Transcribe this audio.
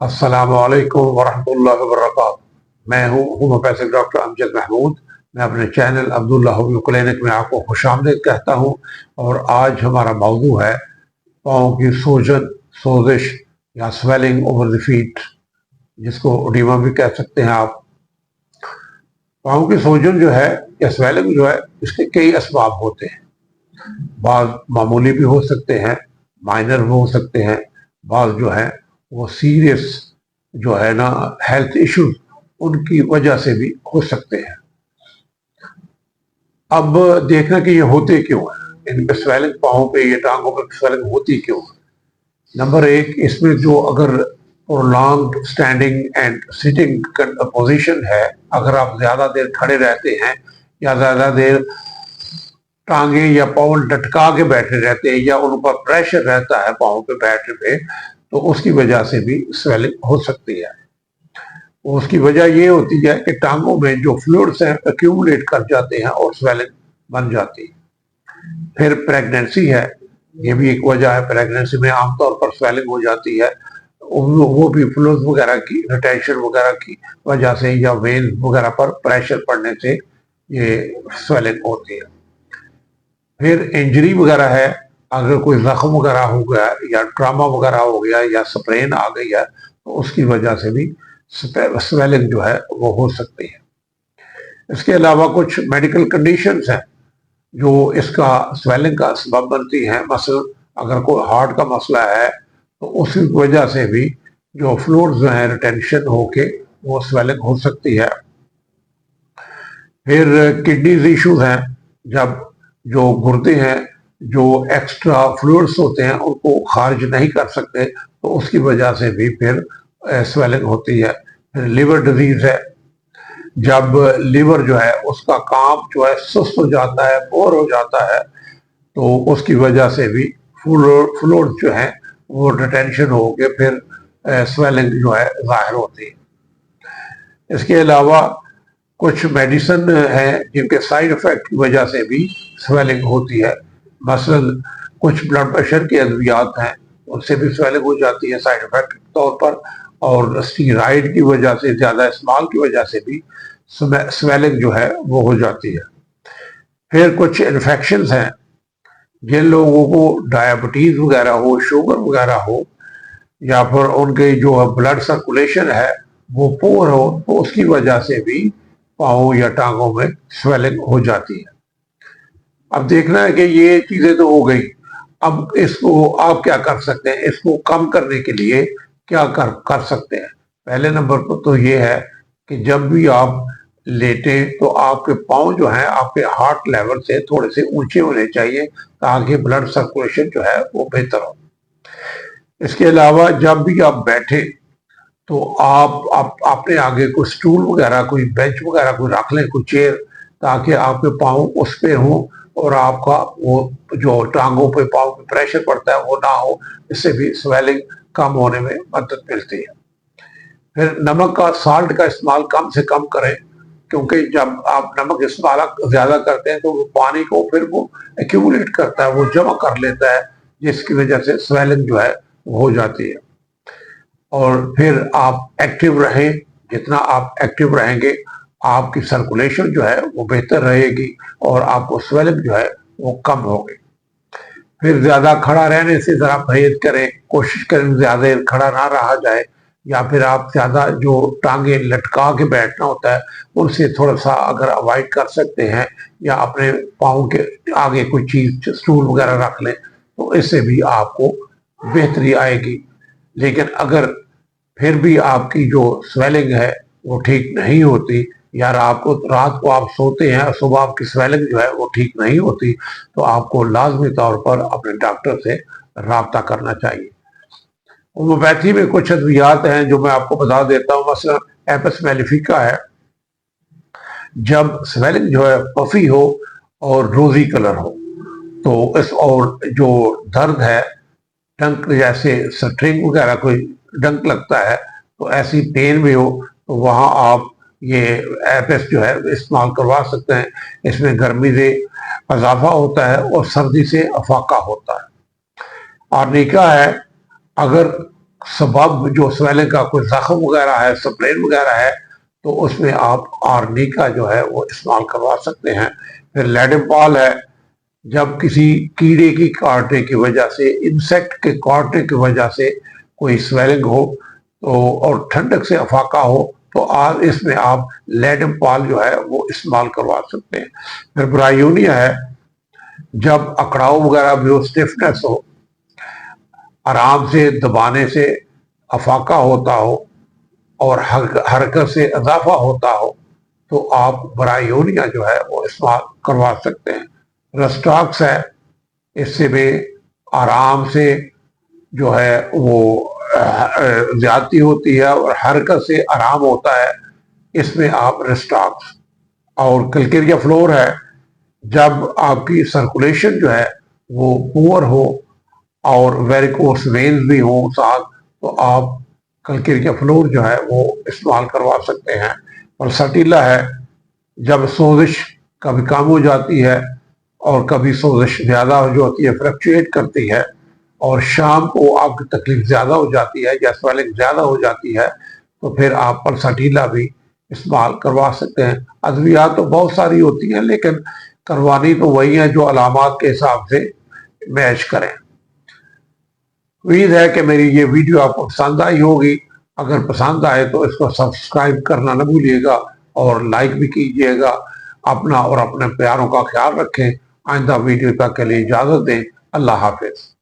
अस्सलाम वालेकुम वरहमतुल्लाहि वबरकातुहू। मैं हूँ होम्योपैथिक डॉक्टर अमजद महमूद। मैं अपने चैनल अब्दुल्ला होम्यो क्लिनिक में आपको खुशामदीद कहता हूँ। और आज हमारा मौजू है पाँव की सूजन, सोजिश या स्वेलिंग ओवर द फीट, जिसको ओडिमा भी कह सकते हैं आप। पाँव की सूजन जो है या स्वेलिंग जो है, इसके कई असबाब होते हैं। बाज़ मामूली भी हो सकते हैं, माइनर भी हो सकते हैं, बाज़ जो है वो सीरियस जो है ना हेल्थ इश्यूज उनकी वजह से भी हो सकते हैं। अब देखना कि ये होते क्यों है, इन पे स्वेलिंग, पाँव पे, ये टांगों पे स्वेलिंग होती क्यों है। नंबर एक, इसमें जो अगर prolonged standing and sitting position है, अगर आप ज्यादा देर खड़े रहते हैं या ज्यादा देर टांगे या पाँव लटका के बैठे रहते हैं या उन पर प्रेशर रहता है पाँव पे बैठने पे, तो उसकी वजह से भी स्वेलिंग हो सकती है। उसकी वजह ये होती है कि टांगों में जो फ्लूइड्स हैं एक्यूमुलेट कर जाते हैं और स्वेलिंग बन जाती है। फिर प्रेगनेंसी है, ये भी एक वजह है। प्रेगनेंसी में आमतौर पर स्वेलिंग हो जाती है, वो भी फ्लूइड वगैरह की रिटेंशन वगैरह की वजह से या वेन वगैरह पर प्रेशर पड़ने से ये स्वेलिंग होती है। फिर इंजरी वगैरह है, अगर कोई जख्म वगैरह हो गया या ट्रामा वगैरह हो गया या स्प्रेन आ गई है, तो उसकी वजह से भी स्वेलिंग जो है वो हो सकती है। इसके अलावा कुछ मेडिकल कंडीशंस हैं जो इसका स्वेलिंग का सबब बनती हैं। मसलन अगर कोई हार्ट का मसला है तो उसकी वजह से भी जो फ्लूइड्स जो है रिटेंशन होके वो स्वेलिंग हो सकती है। फिर किडनीज इश्यूज हैं, जब जो गुर्दे हैं जो एक्स्ट्रा फ्लूइड्स होते हैं उनको खारिज नहीं कर सकते, तो उसकी वजह से भी फिर स्वेलिंग होती है। फिर लिवर डिजीज है, जब लिवर जो है उसका काम जो है सुस्त हो जाता है, बोर हो जाता है, तो उसकी वजह से भी फ्लूइड जो है वो रिटेंशन हो के फिर स्वेलिंग जो है जाहिर होती है। इसके अलावा कुछ मेडिसिन है जिनके साइड इफेक्ट की वजह से भी स्वेलिंग होती है। मसलन कुछ ब्लड प्रेशर के अद्वियात हैं, उनसे भी स्वेलिंग हो जाती है साइड इफेक्ट के तौर पर। और स्टीरॉइड की वजह से, ज़्यादा इस्तेमाल की वजह से भी स्वेलिंग जो है वो हो जाती है। फिर कुछ इन्फेक्शंस हैं, जिन लोगों को डायबिटीज़ वगैरह हो, शुगर वगैरह हो, या फिर उनके जो ब्लड सर्कुलेशन है वो पुअर हो, तो उसकी वजह से भी पाँव या टांगों में स्वेलिंग हो जाती है। अब देखना है कि ये चीज़ें तो हो गई, अब इसको आप क्या कर सकते हैं, इसको कम करने के लिए क्या कर सकते हैं। पहले नंबर पर तो ये है कि जब भी आप लेटे तो आपके पाँव जो हैं आपके हार्ट लेवल से थोड़े से ऊंचे होने चाहिए, ताकि ब्लड सर्कुलेशन जो है वो बेहतर हो। इसके अलावा जब भी आप बैठे तो आप अपने आगे कोई स्टूल वगैरह, कोई बेंच वगैरह कोई रख लें, कोई चेयर, ताकि आपके पाँव उस पे हों और आपका वो जो टांगों पे पाँव पे प्रेशर पड़ता है वो ना हो। इससे भी स्वेलिंग कम होने में मदद मिलती है। फिर नमक का, साल्ट का इस्तेमाल कम से कम करें, क्योंकि जब आप नमक इस्तेमाल ज़्यादा करते हैं तो वो पानी को फिर वो एक्यूमुलेट करता है, वो जमा कर लेता है, जिसकी वजह से स्वेलिंग जो है वो हो जाती है। और फिर आप एक्टिव रहें, जितना आप एक्टिव रहेंगे आपकी सर्कुलेशन जो है वो बेहतर रहेगी और आपको स्वेलिंग जो है वो कम होगी। फिर ज़्यादा खड़ा रहने से ज़रा परहेज करें, कोशिश करें ज़्यादा देर खड़ा ना रहा जाए, या फिर आप ज़्यादा जो टांगे लटका के बैठना होता है उनसे थोड़ा सा अगर अवॉइड कर सकते हैं, या अपने पाँव के आगे कोई चीज़, स्टूल वगैरह रख लें, तो इससे भी आपको बेहतरी आएगी। लेकिन अगर फिर भी आपकी जो स्वेलिंग है वो ठीक नहीं होती, या रात को आप सोते हैं और सुबह आपकी स्वेलिंग जो है वो ठीक नहीं होती, तो आपको लाजमी तौर पर अपने डॉक्टर से रब्ता करना चाहिए। होम्योपैथी में कुछ अद्वियात हैं जो मैं आपको बता देता हूँ। मसलन एपिस मेलिफिका है, जब स्वेलिंग जो है पफी हो और रोजी कलर हो, तो इस और जो दर्द है, डंक जैसे स्ट्रिंग वगैरह कोई डंक लगता है, तो ऐसी पेन भी हो, तो वहाँ आप ये एपिस जो है इस्तेमाल करवा सकते हैं। इसमें गर्मी से इजाफा होता है और सर्दी से अफाका होता है। आर्निका है, अगर سبب جو سویلنگ کا کوئی زخم وغیرہ ہے، سپلین وغیرہ ہے، تو اس میں آپ آرنیکا جو ہے وہ استعمال کروا سکتے ہیں۔ پھر لیڈمپال ہے، جب کسی کیڑے کی کاٹنے کی وجہ سے، انسیکٹ کے کاٹنے کی وجہ سے کوئی سویلنگ ہو تو اور ٹھنڈک سے افاقہ ہو تو اس میں آپ لیڈمپال جو ہے وہ استعمال کروا سکتے ہیں۔ پھر برایونیا ہے، جب اکڑاؤ وغیرہ بھی ہو، اسٹفنس ہو، آرام سے دبانے سے افاقہ ہوتا ہو اور حرکت سے اضافہ ہوتا ہو تو آپ برایونیا جو ہے وہ استعمال کروا سکتے ہیں۔ رسٹاکس ہے، اس سے بھی آرام سے جو ہے وہ زیادتی ہوتی ہے اور حرکت سے آرام ہوتا ہے، اس میں آپ رسٹاکس۔ اور کلکیریا فلور ہے، جب آپ کی سرکولیشن جو ہے وہ پور ہو اور ویریکوس وینز بھی ہوں ساتھ تو آپ کلکیریا فلور جو ہے وہ استعمال کروا سکتے ہیں۔ پلساٹیلا ہے، جب سوزش کبھی کم ہو جاتی ہے اور کبھی سوزش زیادہ جو ہوتی ہے، فلکچویٹ کرتی ہے، اور شام کو آپ کی تکلیف زیادہ ہو جاتی ہے یا سویلنگ زیادہ ہو جاتی ہے تو پھر آپ پلساٹیلا بھی استعمال کروا سکتے ہیں۔ ادویات تو بہت ساری ہوتی ہیں لیکن کروانی تو وہی ہیں جو علامات کے حساب سے میچ کریں۔ امید ہے کہ میری یہ ویڈیو آپ کو پسند آئی ہوگی۔ اگر پسند آئے تو اس کو سبسکرائب کرنا نہ بھولیے گا اور لائک بھی کیجیے گا۔ اپنا اور اپنے پیاروں کا خیال رکھیں۔ آئندہ ویڈیو تک کے لیے اجازت دیں۔ اللہ حافظ۔